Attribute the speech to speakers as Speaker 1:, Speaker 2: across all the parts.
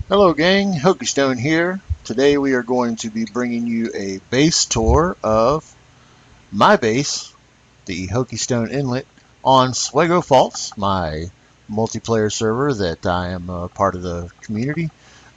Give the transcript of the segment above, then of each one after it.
Speaker 1: Hello gang, Hokie Stone here. Today we are going to be bringing you a base tour of my base, the Hokie Stone Inlet, on SuegoFaults, my multiplayer server that I am a part of the community.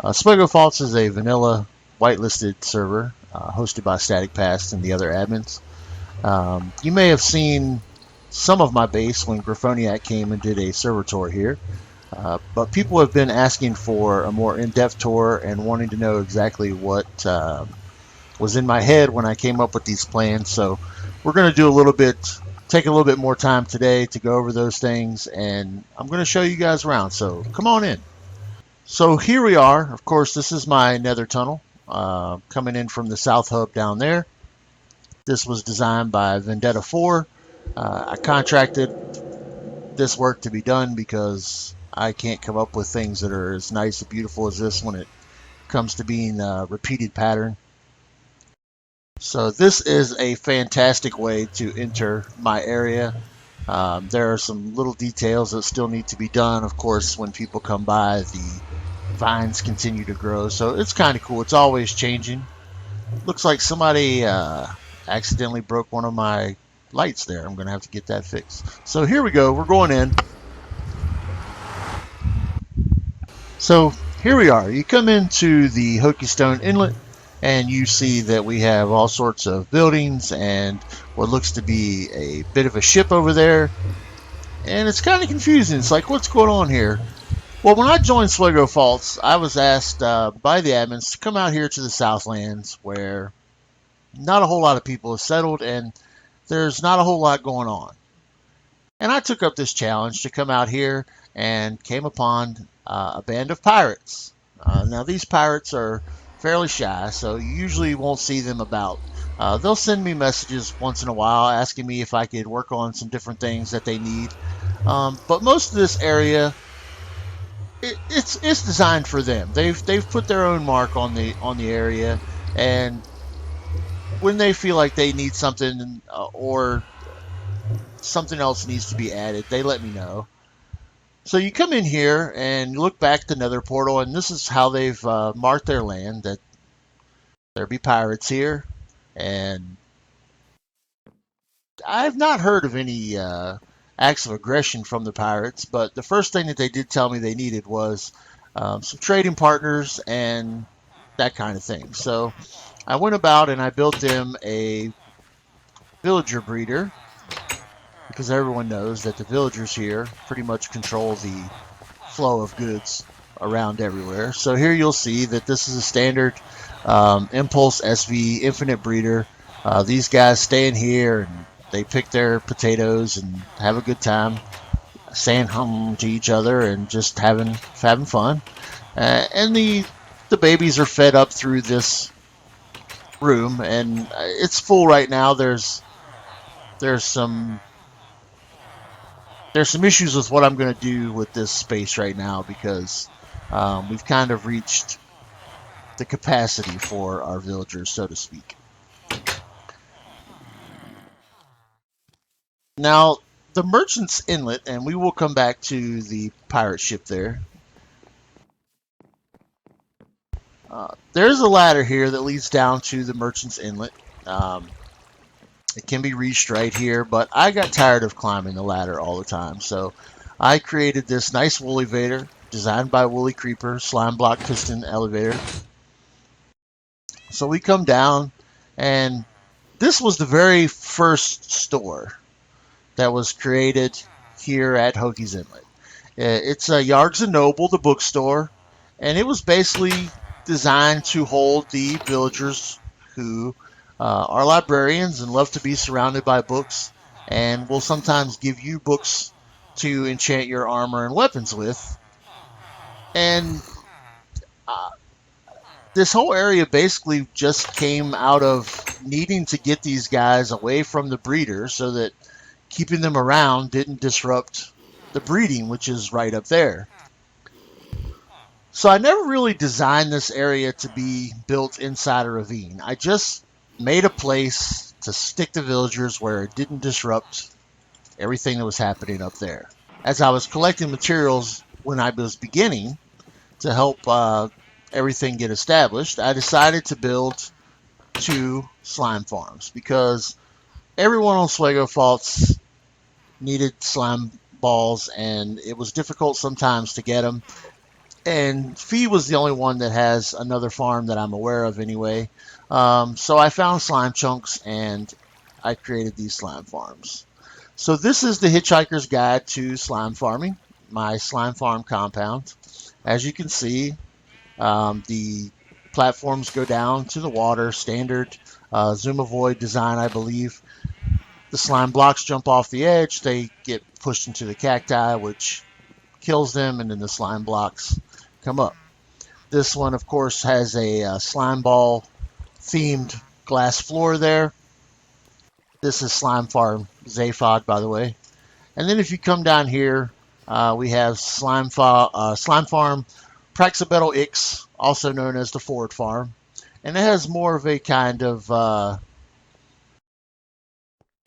Speaker 1: SuegoFaults is a vanilla whitelisted server hosted by Static Past and the other admins. You may have seen some of my base when Graphoniac came and did a server tour here. But people have been asking for a more in-depth tour and wanting to know exactly what was in my head when I came up with these plans. So we're going to do take a little bit more time today to go over those things, and I'm going to show you guys around. So come on in. So here we are. Of course, this is my nether tunnel coming in from the south hub down there. This was designed by Vendetta 4. I contracted this work to be done because I can't come up with things that are as nice and beautiful as this when it comes to being a repeated pattern. So this is a fantastic way to enter my area. There are some little details that still need to be done. Of course, when people come by, the vines continue to grow. So it's kind of cool. It's always changing. Looks like somebody accidentally broke one of my lights there. I'm going to have to get that fixed. So here we go. We're going in. So here we are. You come into the Hokie Stone Inlet and you see that we have all sorts of buildings and what looks to be a bit of a ship over there. And it's kind of confusing. It's like, what's going on here? Well, when I joined SuegoFaults, I was asked by the admins to come out here to the Southlands where not a whole lot of people have settled and there's not a whole lot going on. And I took up this challenge to come out here and came upon a band of pirates. Now, these pirates are fairly shy, so you usually won't see them about. They'll send me messages once in a while asking me if I could work on some different things that they need. But most of this area, it's designed for them. They've put their own mark on the area, and when they feel like they need something or something else needs to be added, they let me know. So you come in here and look back at the nether portal, and this is how they've marked their land, that there be pirates here. And I've not heard of any acts of aggression from the pirates, but the first thing that they did tell me they needed was some trading partners and that kind of thing. So I went about and I built them a villager breeder, because everyone knows that the villagers here pretty much control the flow of goods around everywhere. So here you'll see that this is a standard Impulse SV infinite breeder. These guys stay in here and they pick their potatoes and have a good time, saying hum to each other and just having fun. And the babies are fed up through this room, and it's full right now. There's some issues with what I'm going to do with this space right now because we've kind of reached the capacity for our villagers, so to speak. Now, the Merchant's Inlet, and we will come back to the pirate ship there. There's a ladder here that leads down to the Merchant's Inlet. It can be reached right here, but I got tired of climbing the ladder all the time, so I created this nice wool elevator designed by Woolly Creeper, slime block piston elevator. So we come down, and this was the very first store that was created here at Hokie's Inlet. It's Yards and Noble, the bookstore, and it was basically designed to hold the villagers who are librarians and love to be surrounded by books, and will sometimes give you books to enchant your armor and weapons with. And this whole area basically just came out of needing to get these guys away from the breeder so that keeping them around didn't disrupt the breeding, which is right up there. So I never really designed this area to be built inside a ravine. I just made a place to stick the villagers where it didn't disrupt everything that was happening up there. As I was collecting materials when I was beginning to help everything get established, I decided to build 2 slime farms because everyone on SuegoFaults needed slime balls, and it was difficult sometimes to get them. And Fee was the only one that has another farm that I'm aware of anyway. So I found slime chunks and I created these slime farms. So this is the Hitchhiker's Guide to Slime Farming, my slime farm compound. As you can see, the platforms go down to the water, standard zoom avoid design, I believe. The slime blocks jump off the edge, they get pushed into the cacti, which kills them, and then the slime blocks come up. This one, of course, has a slime ball themed glass floor there. This is Slime Farm Zaphod, by the way. And then if you come down here, we have Slime Farm Praxabetal Ix, also known as the Ford Farm. And it has more of a kind of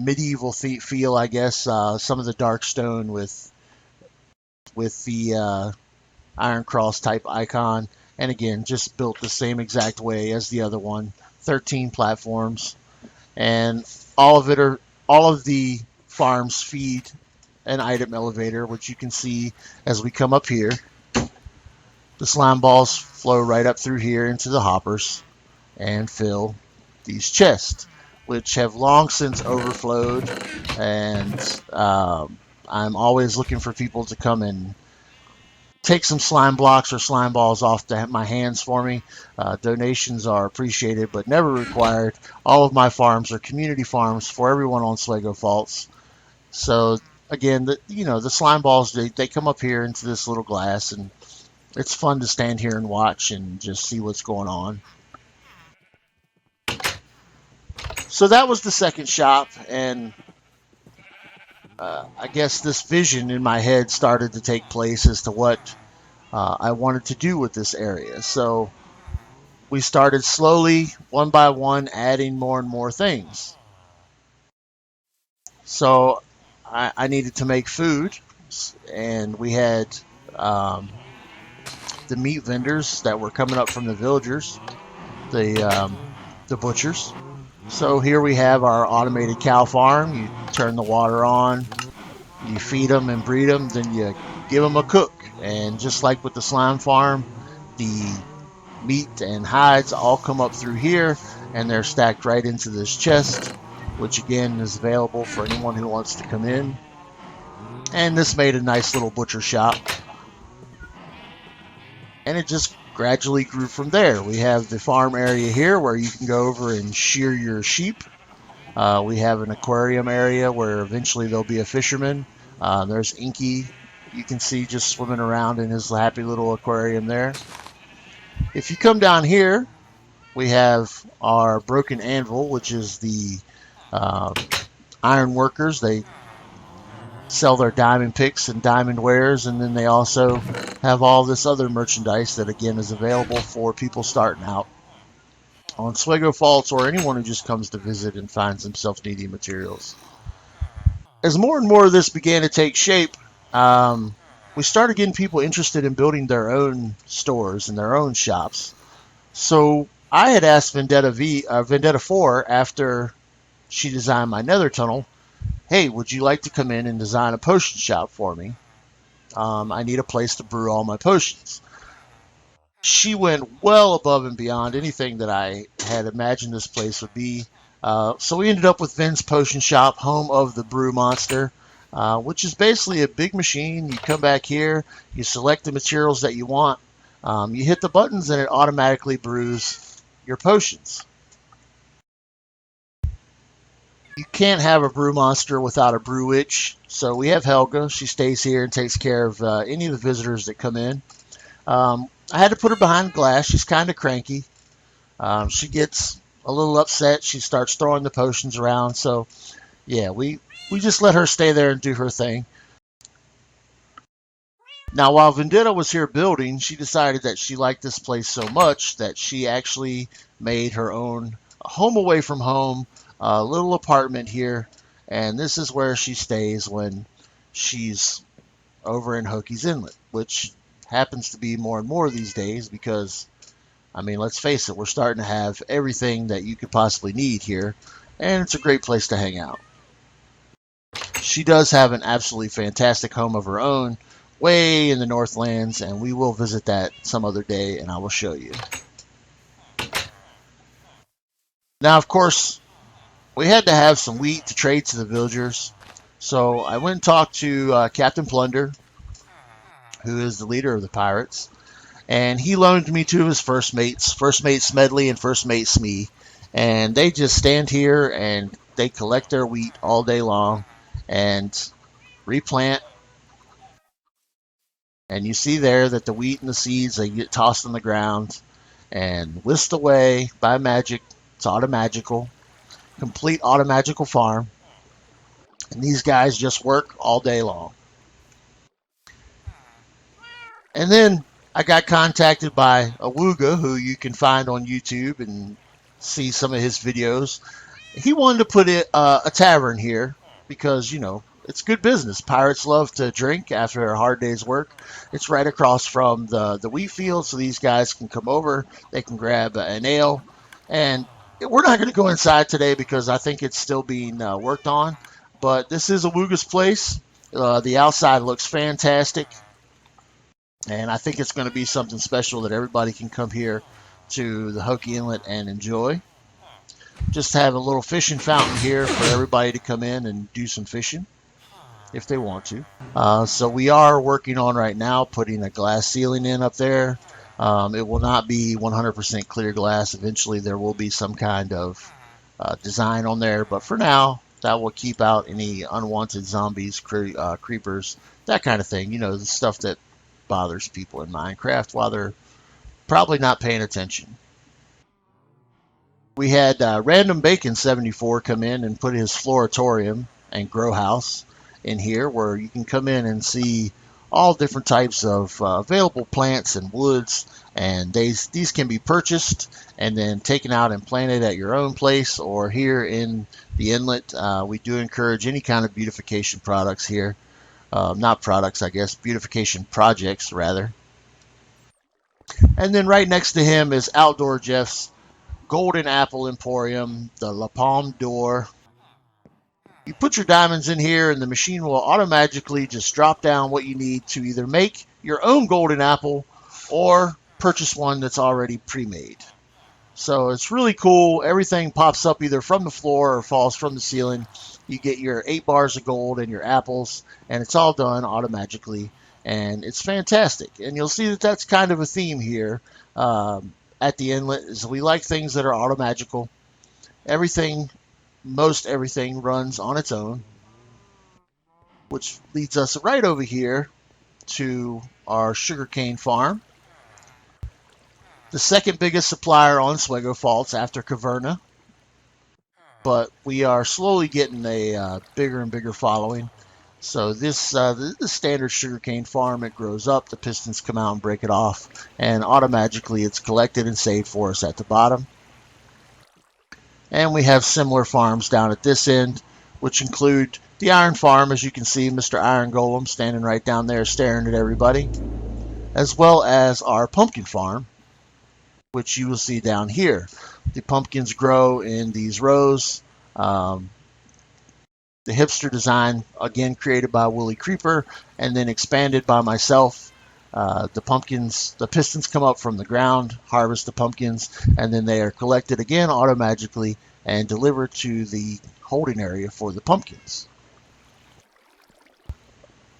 Speaker 1: medieval feel, I guess. Some of the dark stone with the Iron Cross type icon. And again, just built the same exact way as the other one. 13 platforms. And all of the farms feed an item elevator, which you can see as we come up here. The slime balls flow right up through here into the hoppers and fill these chests, which have long since overflowed, and I'm always looking for people to come and take some slime blocks or slime balls off my hands for me. Donations are appreciated but never required. All of my farms are community farms for everyone on SuegoFaults. So again, the slime balls, they come up here into this little glass, and it's fun to stand here and watch and just see what's going on. So that was the second shop, and I guess this vision in my head started to take place as to what I wanted to do with this area. So we started slowly, one by one, adding more and more things. So I needed to make food, and we had the meat vendors that were coming up from the villagers, the butchers. So here we have our automated cow farm. You turn the water on, you feed them and breed them, then you give them a cook. And just like with the slime farm, the meat and hides all come up through here, and they're stacked right into this chest, which again is available for anyone who wants to come in. And this made a nice little butcher shop. And it just gradually grew from there. We have the farm area here where you can go over and shear your sheep. We have an aquarium area where eventually there'll be a fisherman. There's Inky. You can see just swimming around in his happy little aquarium there. If you come down here, we have our broken anvil, which is the iron workers. They sell their diamond picks and diamond wares, and then they also have all this other merchandise that again is available for people starting out on SuegoFaults, or anyone who just comes to visit and finds themselves needing materials. As more and more of this began to take shape, we started getting people interested in building their own stores and their own shops. So I had asked Vendetta 4, after she designed my nether tunnel, hey, would you like to come in and design a potion shop for me? I need a place to brew all my potions. She went well above and beyond anything that I had imagined this place would be. So we ended up with Vin's Potion Shop, home of the Brew Monster, which is basically a big machine. You come back here, you select the materials that you want, you hit the buttons, and it automatically brews your potions. You can't have a brew monster without a brew witch. So we have Helga. She stays here and takes care of any of the visitors that come in. I had to put her behind glass. She's kind of cranky. She gets a little upset. She starts throwing the potions around. So yeah, we just let her stay there and do her thing. Now, while Vendetta was here building, she decided that she liked this place so much that she actually made her own home away from home, a little apartment here, and this is where she stays when she's over in Hokie's Inlet, which happens to be more and more these days because I mean, let's face it, we're starting to have everything that you could possibly need here, and it's a great place to hang out. She does have an absolutely fantastic home of her own way in the Northlands, and we will visit that some other day, and I will show you. Now, of course, we had to have some wheat to trade to the villagers, so I went and talked to Captain Plunder, who is the leader of the pirates, and he loaned me two of his first mates, First Mate Smedley and First Mate Smee, and they just stand here and they collect their wheat all day long and replant. And you see there that the wheat and the seeds, they get tossed on the ground and whisked away by magic. It's automagical, complete automagical farm. And these guys just work all day long. And then I got contacted by Awuga, who you can find on YouTube and see some of his videos. He wanted to put a tavern here because, you know, it's good business. Pirates love to drink after a hard day's work. It's right across from the wheat field, so these guys can come over. They can grab an ale. And we're not going to go inside today because I think it's still being worked on. But this is Awuga's place. The outside looks fantastic. And I think it's going to be something special that everybody can come here to the Hokie Inlet and enjoy. Just have a little fishing fountain here for everybody to come in and do some fishing if they want to. So we are working on right now putting a glass ceiling in up there. It will not be 100% clear glass. Eventually there will be some kind of design on there, but for now that will keep out any unwanted zombies, creepers, that kind of thing. You know, the stuff that bothers people in Minecraft while they're probably not paying attention. We had Random Bacon 74 come in and put his floratorium and grow house in here where you can come in and see all different types of available plants and woods, and these can be purchased and then taken out and planted at your own place or here in the inlet. We do encourage any kind of beautification products here. Not products, I guess, beautification projects rather. And then right next to him is Outdoor Jeff's Golden Apple Emporium, the La Palme d'Or. You put your diamonds in here and the machine will automatically just drop down what you need to either make your own golden apple or purchase one that's already pre-made. So it's really cool. Everything pops up either from the floor or falls from the ceiling. You get your 8 bars of gold and your apples, and it's all done automatically, and it's fantastic. And you'll see that that's kind of a theme here at the inlet, is we like things that are automagical. Everything, most everything runs on its own, which leads us right over here to our sugarcane farm. The second biggest supplier on SuegoFaults after Caverna, but we are slowly getting a bigger and bigger following. So this the standard sugarcane farm, it grows up, the pistons come out and break it off, and automatically it's collected and saved for us at the bottom. And we have similar farms down at this end, which include the iron farm, as you can see, Mr. Iron Golem standing right down there staring at everybody, as well as our pumpkin farm, which you will see down here. The pumpkins grow in these rows. The hipster design, again created by Willie Creeper and then expanded by myself. The pistons come up from the ground, harvest the pumpkins, and then they are collected again automatically and delivered to the holding area for the pumpkins.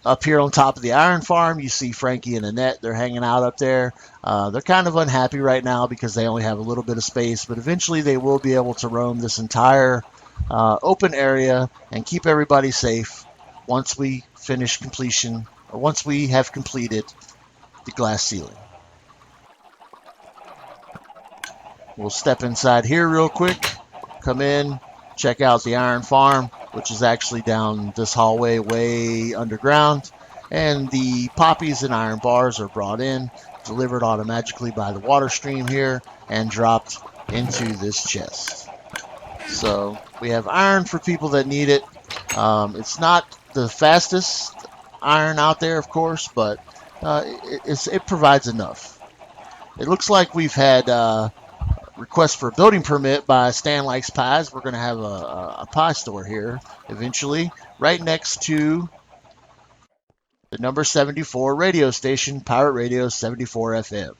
Speaker 1: Up here on top of the iron farm, you see Frankie and Annette. They're hanging out up there. They're kind of unhappy right now because they only have a little bit of space, but eventually they will be able to roam this entire open area and keep everybody safe once we finish completion, or once we have completed the glass ceiling. We'll step inside here real quick, come in, check out the iron farm, which is actually down this hallway way underground, and the poppies and iron bars are brought in, delivered automatically by the water stream here, and dropped into this chest. So we have iron for people that need it. It's not the fastest iron out there, of course, but it provides enough. It looks like we've had request for a building permit by Stan Likes Pies. We're going to have a pie store here eventually, right next to the number 74 radio station, Pirate Radio 74 FM.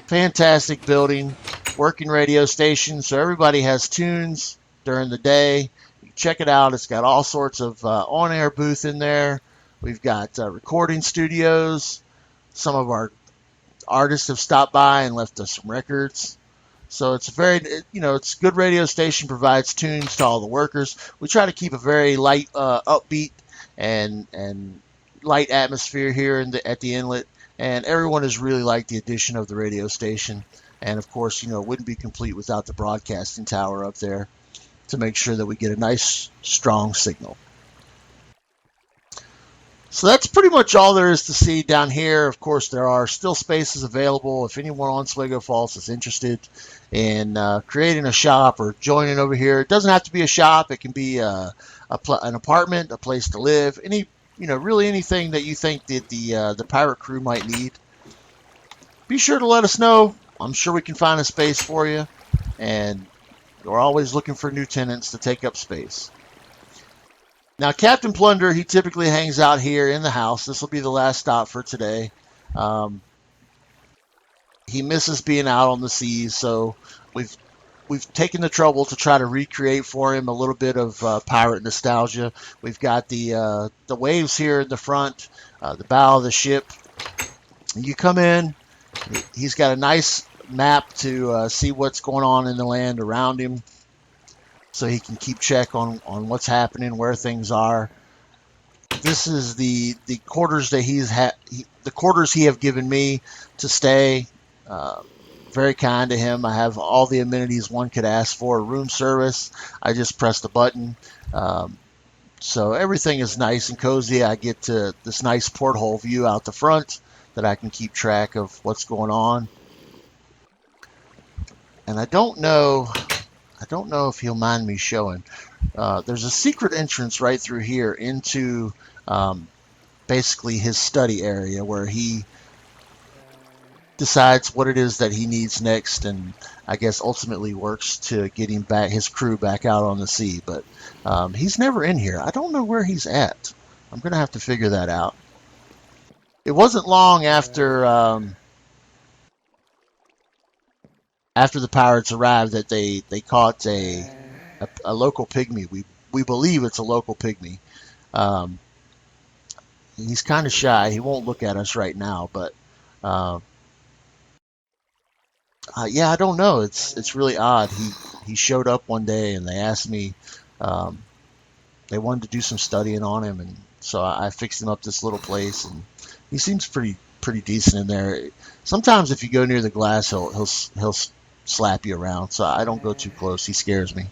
Speaker 1: Fantastic building, working radio station, so everybody has tunes during the day. Check it out. It's got all sorts of on-air booth in there. We've got recording studios. Some of our artists have stopped by and left us some records. So it's a very, it's a good radio station, provides tunes to all the workers. We try to keep a very light, upbeat and light atmosphere here at the Inlet, and everyone has really liked the addition of the radio station. And of course, it wouldn't be complete without the broadcasting tower up there to make sure that we get a nice, strong signal. So that's pretty much all there is to see down here. Of course, there are still spaces available. If anyone on SuegoFaults is interested in creating a shop or joining over here, it doesn't have to be a shop. It can be an apartment, a place to live, really anything that you think that the pirate crew might need. Be sure to let us know. I'm sure we can find a space for you, and we're always looking for new tenants to take up space. Now, Captain Plunder, he typically hangs out here in the house. This will be the last stop for today. He misses being out on the seas, so we've taken the trouble to try to recreate for him a little bit of pirate nostalgia. We've got the waves here in the front, the bow of the ship. You come in, he's got a nice map to see what's going on in the land around him, so he can keep check on what's happening, where things are. This is the quarters that the quarters he have given me to stay. Very kind to him. I have all the amenities one could ask for. Room service. I just press the button. So everything is nice and cozy. I get to this nice porthole view out the front that I can keep track of what's going on. And I don't know if he'll mind me showing. There's a secret entrance right through here into basically his study area where he decides what it is that he needs next, and I guess ultimately works to get his crew back out on the sea. But he's never in here. I don't know where he's at. I'm gonna have to figure that out. It wasn't long after the pirates arrived that they caught a local pygmy. We believe it's a local pygmy. He's kind of shy. He won't look at us right now, but yeah, I don't know. It's really odd. He showed up one day and they asked me. They wanted to do some studying on him, and so I fixed him up this little place, and he seems pretty decent in there. Sometimes if you go near the glass, he'll slap you around, so I don't go too close. He scares me.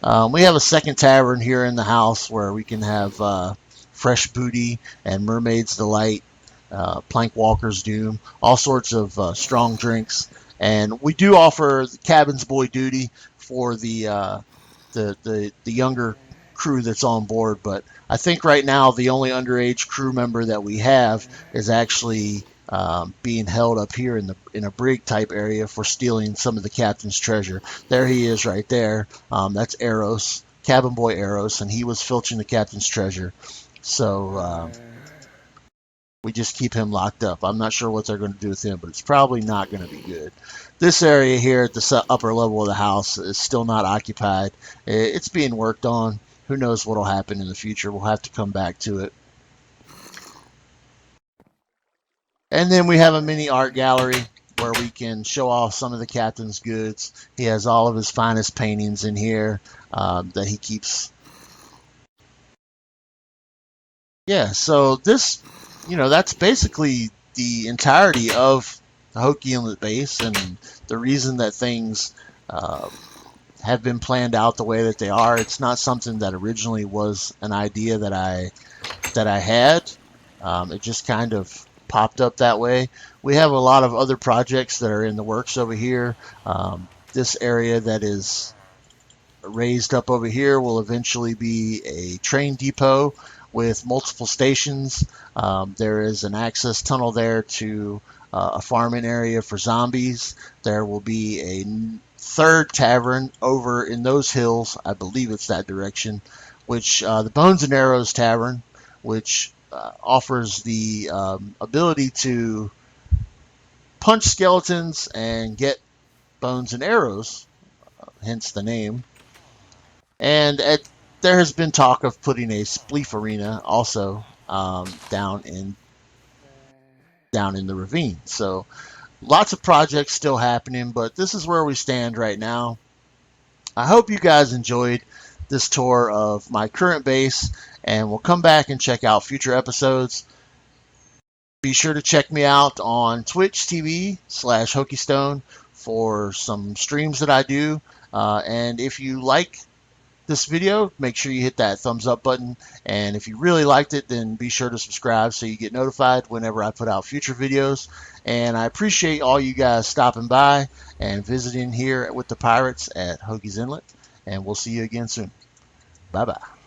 Speaker 1: We have a second tavern here in the house where we can have fresh booty and Mermaid's Delight, Plank Walker's Doom, all sorts of strong drinks. And we do offer cabin's boy duty for the younger crew that's on board, but I think right now the only underage crew member that we have is actually being held up here in a brig type area for stealing some of the captain's treasure. There he is right there. That's Eros, cabin boy Eros, and he was filching the captain's treasure. So we just keep him locked up. I'm not sure what they're going to do with him, but it's probably not going to be good. This area here at the upper level of the house is still not occupied. It's being worked on. Who knows what will happen in the future? We'll have to come back to it. And then we have a mini art gallery where we can show off some of the captain's goods. He has all of his finest paintings in here that he keeps. Yeah, so this, that's basically the entirety of the Hokie Inlet base, and the reason that things have been planned out the way that they are. It's not something that originally was an idea that I had. It just kind of popped up that way. We have a lot of other projects that are in the works over here. This area that is raised up over here will eventually be a train depot with multiple stations. There is an access tunnel there to a farming area for zombies. There will be a third tavern over in those hills. I believe it's that direction, which the Bones and Arrows Tavern, which offers the ability to punch skeletons and get bones and arrows, hence the name. And there has been talk of putting a Spleef Arena also down in the ravine. So lots of projects still happening, but this is where we stand right now. I hope you guys enjoyed this tour of my current base, and we'll come back and check out future episodes. Be sure to check me out on Twitch TV/HokieStone for some streams that I do. And if you like this video, make sure you hit that thumbs up button. And if you really liked it, then be sure to subscribe so you get notified whenever I put out future videos. And I appreciate all you guys stopping by and visiting here with the Pirates at Hokie's Inlet. And we'll see you again soon. Bye-bye.